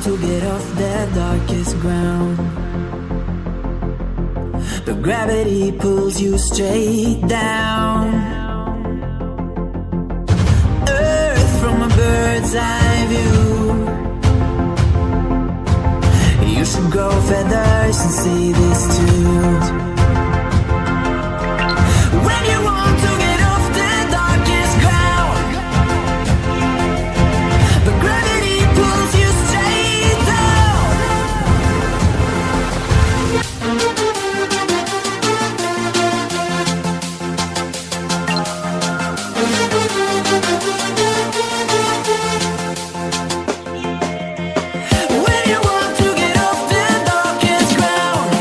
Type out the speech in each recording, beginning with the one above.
to get off the darkest ground, but gravity pulls you straight down. Earth from a bird's eye view. You should grow feathers and see this too. When you want to get off the darkest ground, but gravity pulls you straight down. When you want to get off the darkest ground,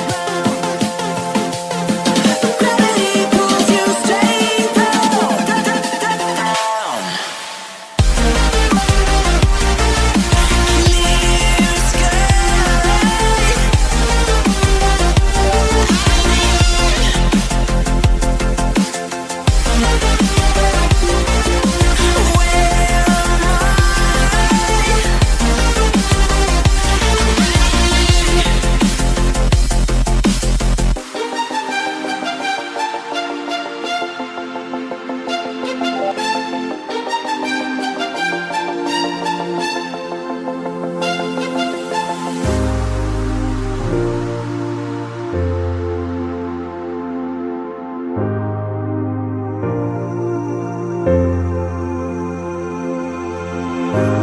but gravity pulls you straight down, down. Clear sky.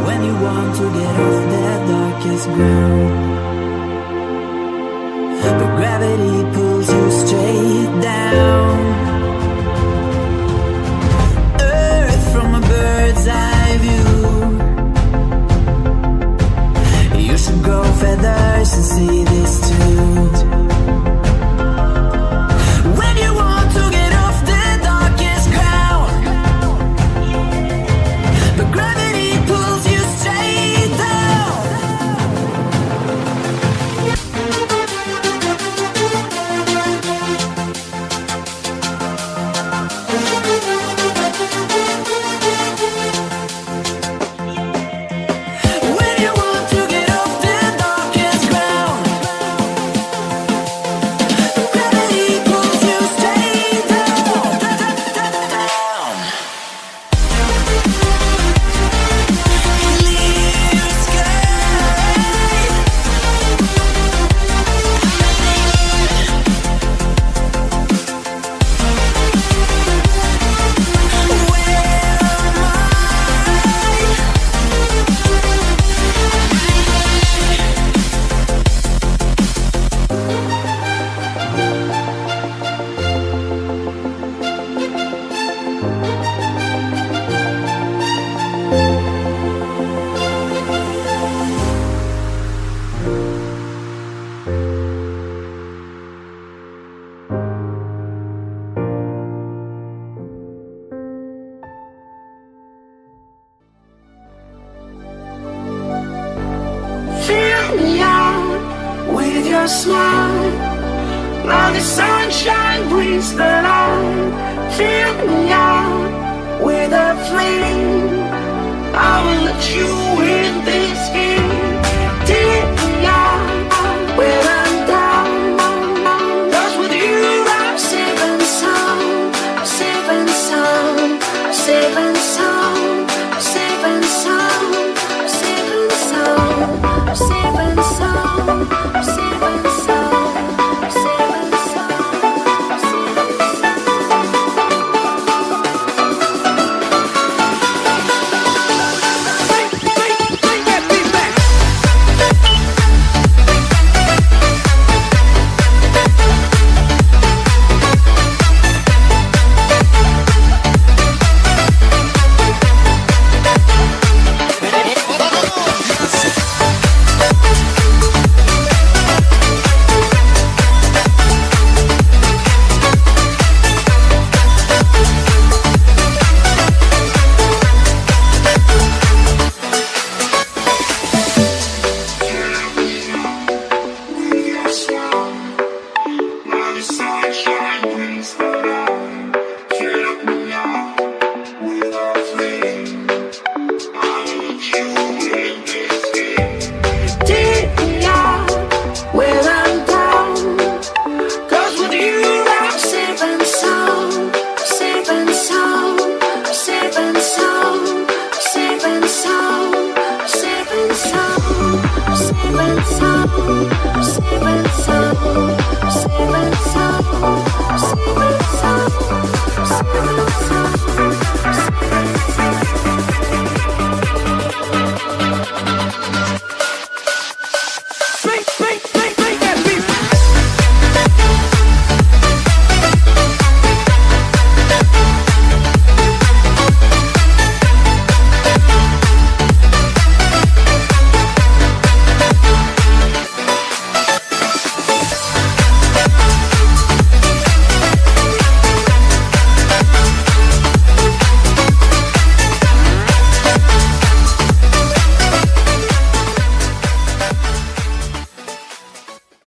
When you want to get off that darkest ground, but gravity pulls you straight down. Earth from a bird's eye view. You should grow feathers and see this too. When you want to get off the darkest ground, but gravity pulls you straight down. When you want to get off the darkest ground, but gravity pulls you straight down, down. Clear sky. Fill me out with your smile. Now the sunshine brings the light. Fill me out with a flame. I will let you in this